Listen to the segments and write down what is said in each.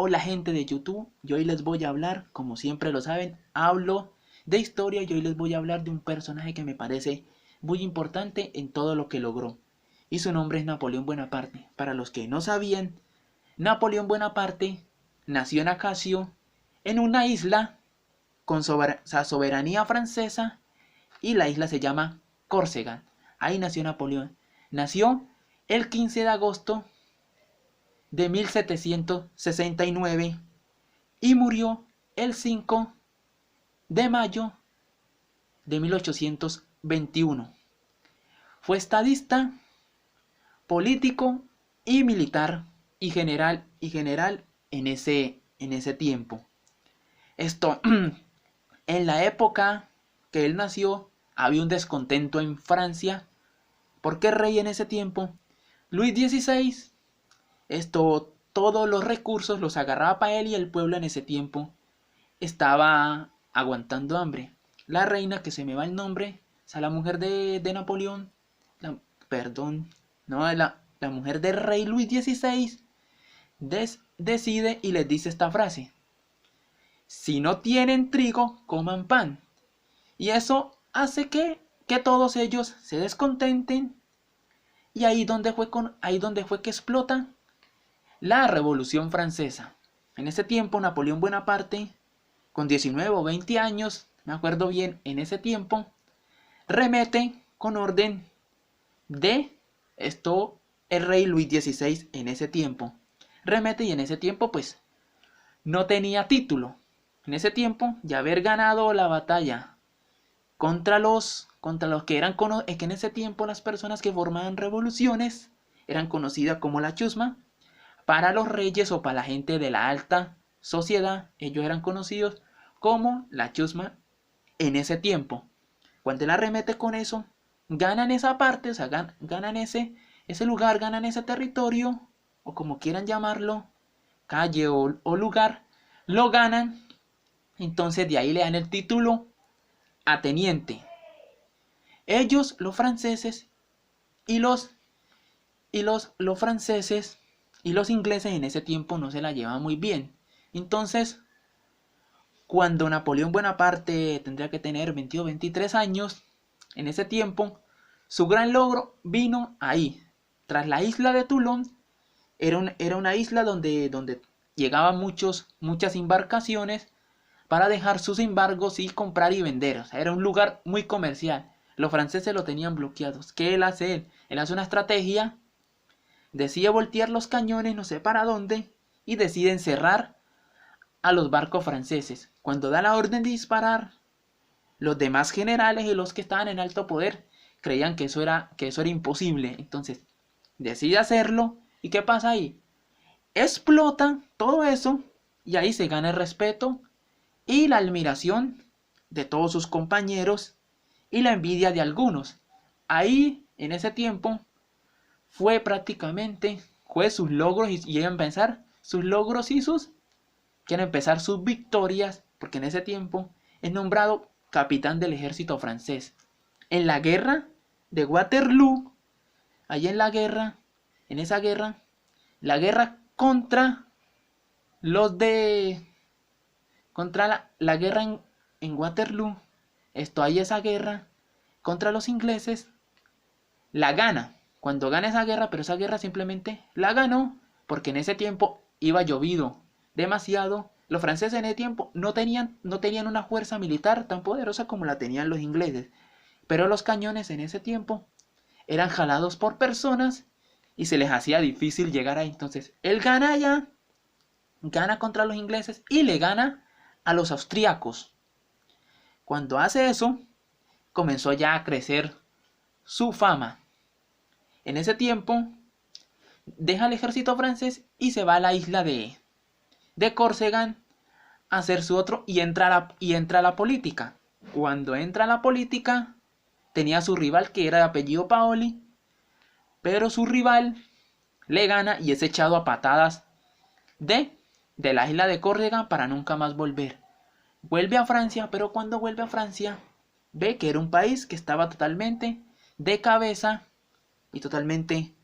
Hola gente de YouTube, yo hoy les voy a hablar, como siempre lo saben, hablo de historia y hoy les voy a hablar de un personaje que me parece muy importante en todo lo que logró. Y su nombre es Napoleón Bonaparte. Para los que no sabían, Napoleón Bonaparte nació en Ajaccio, en una isla con soberanía francesa, y la isla se llama Córcega. Ahí nació Napoleón. Nació el 15 de agosto de 1769 y murió el 5 de mayo de 1821. Fue estadista, político y militar y general en ese tiempo. Esto, en la época que él nació, había un descontento en Francia porque el rey en ese tiempo, Luis XVI, todos los recursos los agarraba para él y el pueblo en ese tiempo estaba aguantando hambre. La reina, que se me va el nombre, o sea, la mujer de Napoleón, perdón, no, la mujer del rey Luis XVI, decide y les dice esta frase: si no tienen trigo, coman pan. Y eso hace que todos ellos se descontenten, y ahí donde fue que explota la Revolución Francesa. En ese tiempo Napoleón Bonaparte, con 19 o 20 años, me acuerdo bien, en ese tiempo, remete con orden de el rey Luis XVI en ese tiempo. Remete, y en ese tiempo pues no tenía título. En ese tiempo, ya haber ganado la batalla contra los que que en ese tiempo las personas que formaban revoluciones eran conocidas como la chusma. Para los reyes o para la gente de la alta sociedad, ellos eran conocidos como la chusma en ese tiempo. Cuando él arremete con eso, ganan esa parte, o sea, ganan ese lugar, ganan ese territorio, o como quieran llamarlo, calle o lugar, lo ganan. Entonces de ahí le dan el título a teniente. Ellos, los franceses, y los franceses y los ingleses en ese tiempo no se la llevaban muy bien. Entonces, cuando Napoleón Bonaparte tendría que tener 22 o 23 años, en ese tiempo, su gran logro vino ahí, tras la isla de Toulon. Era una isla donde llegaban muchas embarcaciones para dejar sus embargos y comprar y vender. O sea, era un lugar muy comercial. Los franceses lo tenían bloqueados. ¿Qué él hace? Él hace una estrategia, decide voltear los cañones, no sé para dónde, y decide encerrar a los barcos franceses. Cuando da la orden de disparar, los demás generales y los que estaban en alto poder creían que eso era imposible. Entonces decide hacerlo. ¿Y qué pasa ahí? Explota todo eso, y ahí se gana el respeto y la admiración de todos sus compañeros y la envidia de algunos. Ahí, en ese tiempo, fue sus logros, y iban a empezar sus logros y quieren empezar sus victorias, porque en ese tiempo es nombrado capitán del ejército francés. En la guerra de Waterloo, allí en esa guerra, la guerra contra la guerra en Waterloo, ahí esa guerra contra los ingleses, la gana. Cuando gana esa guerra, pero esa guerra simplemente la ganó porque en ese tiempo iba llovido demasiado. Los franceses en ese tiempo no tenían una fuerza militar tan poderosa como la tenían los ingleses, pero los cañones en ese tiempo eran jalados por personas y se les hacía difícil llegar ahí. Entonces él gana allá, gana contra los ingleses y le gana a los austríacos. Cuando hace eso, comenzó ya a crecer su fama. En ese tiempo, deja el ejército francés y se va a la isla de Córcega a hacer su otro, y entra a la política. Cuando entra a la política, tenía su rival que era de apellido Paoli, pero su rival le gana y es echado a patadas de la isla de Córcega para nunca más volver. Vuelve a Francia, pero cuando vuelve a Francia, ve que era un país que estaba totalmente de cabeza y totalmente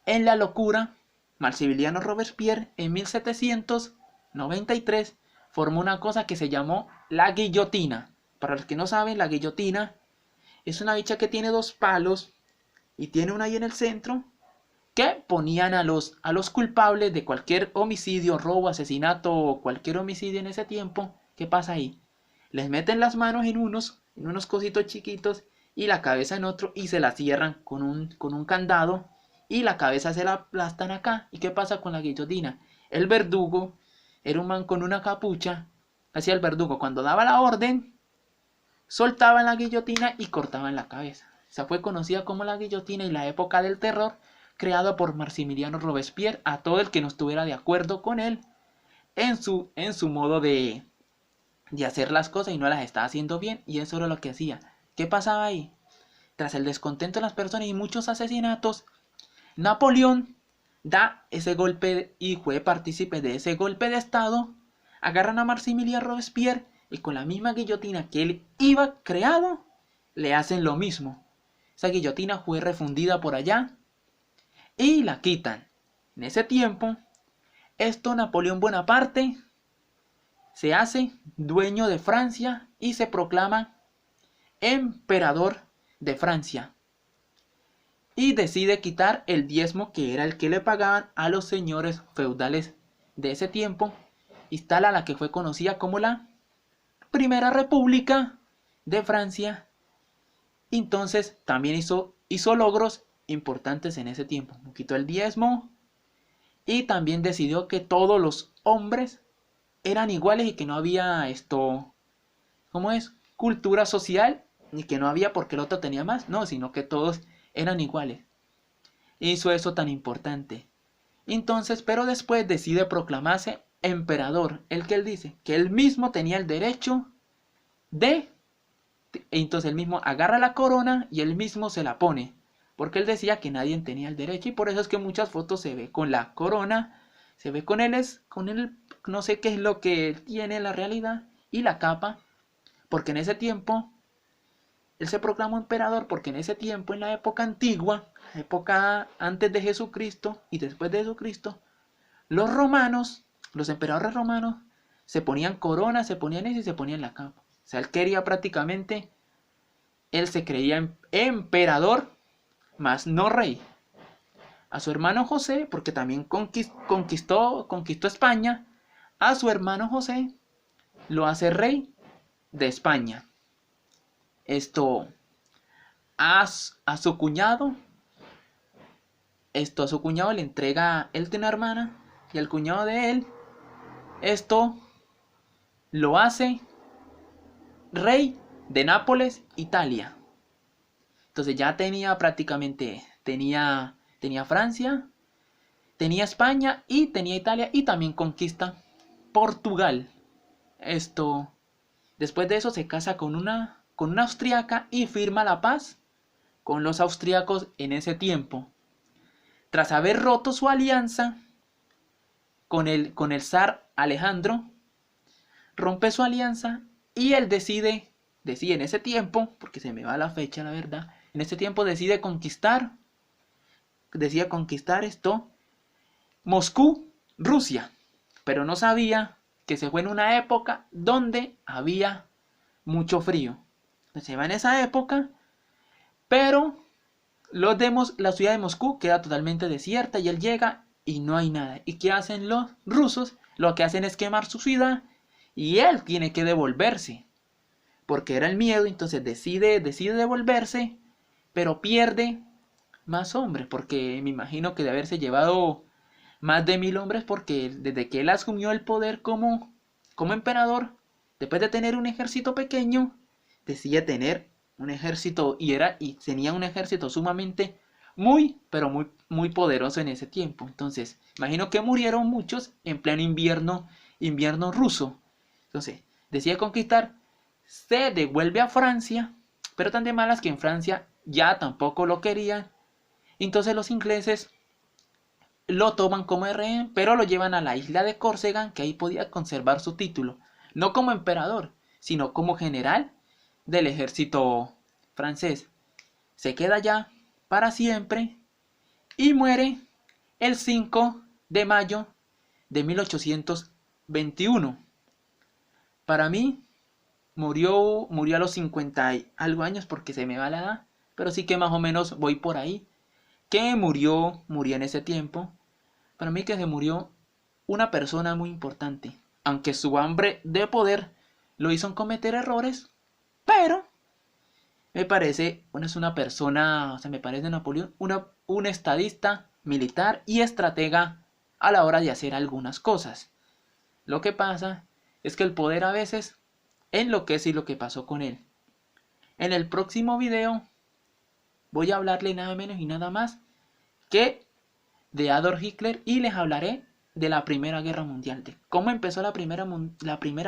en la locura. Maximiliano Robespierre en 1793 formó una cosa que se llamó la guillotina. Para los que no saben, la guillotina es una bicha que tiene dos palos y tiene una ahí en el centro que ponían a los culpables de cualquier homicidio, robo, asesinato o cualquier homicidio en ese tiempo. ¿Qué pasa ahí? Les meten las manos en unos cositos chiquitos y la cabeza en otro y se la cierran con un candado y la cabeza se la aplastan acá. ¿Y qué pasa con la guillotina? El verdugo era un man con una capucha. Hacía el verdugo cuando daba la orden, soltaban la guillotina y cortaban la cabeza. Esa fue conocida como la guillotina y la época del terror, creada por Maximiliano Robespierre a todo el que no estuviera de acuerdo con él en su modo de hacer las cosas y no las estaba haciendo bien, y eso era lo que hacía. ¿Qué pasaba ahí? Tras el descontento de las personas y muchos asesinatos, Napoleón da ese golpe y fue partícipe de ese golpe de estado. Agarran a Maximiliano Robespierre y con la misma guillotina que él iba creado, le hacen lo mismo. Esa guillotina fue refundida por allá y la quitan. En ese tiempo, Napoleón Bonaparte se hace dueño de Francia y se proclama emperador de Francia. Y decide quitar el diezmo que era el que le pagaban a los señores feudales de ese tiempo. Instala la que fue conocida como la Primera República de Francia. Entonces también hizo logros importantes en ese tiempo. Quitó el diezmo y también decidió que todos los hombres eran iguales y que no había ¿cómo es? Cultura social, y que no había porque el otro tenía más, no, sino que todos eran iguales. Hizo eso tan importante. Entonces, pero después decide proclamarse emperador, el que él dice que él mismo tenía el derecho entonces él mismo agarra la corona y él mismo se la pone, porque él decía que nadie tenía el derecho, y por eso es que en muchas fotos se ve con la corona, se ve con él, no sé qué es lo que tiene en la realidad, y la capa, porque en ese tiempo él se proclamó emperador, porque en ese tiempo, en la época antigua, la época antes de Jesucristo y después de Jesucristo, los romanos, los emperadores romanos, se ponían coronas, se ponían eso y se ponían la capa. O sea, él quería prácticamente, él se creía emperador, más no rey. A su hermano José, porque también conquistó España, a su hermano José lo hace rey de España. A su cuñado, a su cuñado le entrega, él tiene una hermana, y el cuñado de él, lo hace rey de Nápoles, Italia. Entonces ya tenía prácticamente, tenía Francia, tenía España y tenía Italia, y también conquista Portugal. Después de eso se casa con una austriaca y firma la paz con los austriacos en ese tiempo. Tras haber roto su alianza con el zar Alejandro, rompe su alianza y él decide en ese tiempo, porque se me va la fecha la verdad, en ese tiempo decide conquistar Moscú, Rusia, pero no sabía que se fue en una época donde había mucho frío. Entonces se va en esa época, pero la ciudad de Moscú queda totalmente desierta y él llega y no hay nada. ¿Y qué hacen los rusos? Lo que hacen es quemar su ciudad y él tiene que devolverse, porque era el miedo. Entonces decide devolverse, pero pierde más hombres, porque me imagino que de haberse llevado más de 1000 hombres, porque desde que él asumió el poder como emperador, después de tener un ejército pequeño, decide tener un ejército, y tenía un ejército sumamente pero muy poderoso en ese tiempo. Entonces, imagino que murieron muchos en pleno invierno ruso. Entonces, decide conquistar, se devuelve a Francia, pero tan de malas que en Francia ya tampoco lo querían. Entonces los ingleses lo toman como rehén, pero lo llevan a la isla de Córcega, que ahí podía conservar su título, no como emperador, sino como general del ejército francés. Se queda allá para siempre y muere el 5 de mayo de 1821. Para mí, murió a los 50 y algo años porque se me va la edad, pero sí que más o menos voy por ahí. Que murió en ese tiempo. Para mí que se murió una persona muy importante. Aunque su hambre de poder lo hizo cometer errores, pero me parece, bueno, es una persona, o sea, me parece Napoleón, un estadista, militar y estratega a la hora de hacer algunas cosas. Lo que pasa es que el poder a veces enloquece y lo que pasó con él. En el próximo video voy a hablarle nada menos y nada más que de Adolf Hitler y les hablaré de la Primera Guerra Mundial, de cómo empezó la Primera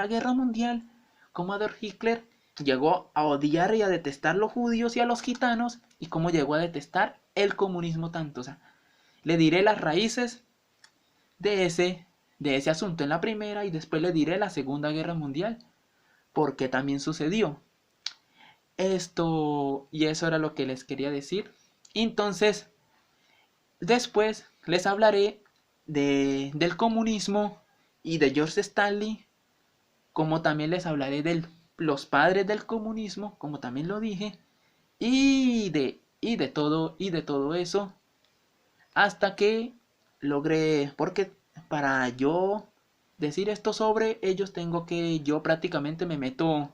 Guerra Mundial, cómo Adolf Hitler llegó a odiar y a detestar a los judíos y a los gitanos y cómo llegó a detestar el comunismo tanto. O sea, le diré las raíces de ese asunto en la primera y después le diré la Segunda Guerra Mundial, porque también sucedió esto y eso era lo que les quería decir. Entonces, después les hablaré del comunismo y de George Stanley, como también les hablaré de los padres del comunismo, como también lo dije, y de todo eso, hasta que logré, porque para yo decir esto sobre ellos tengo que, yo prácticamente me meto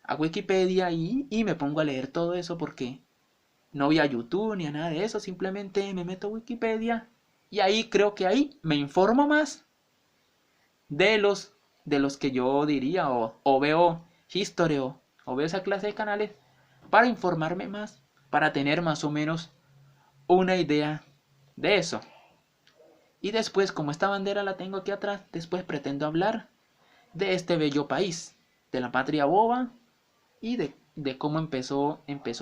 a Wikipedia y me pongo a leer todo eso porque no voy a YouTube ni a nada de eso, simplemente me meto a Wikipedia y ahí creo que ahí me informo más de los que yo diría o veo History o veo esa clase de canales para informarme más, para tener más o menos una idea de eso. Y después, como esta bandera la tengo aquí atrás, después pretendo hablar de este bello país, de la patria boba y de cómo empezó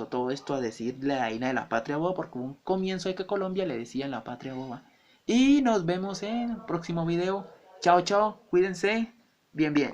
todo esto a decir la reina de la patria boba, porque hubo un comienzo de que Colombia le decían la patria boba. Y nos vemos en el próximo video. Chao, chao, cuídense. Bien, bien.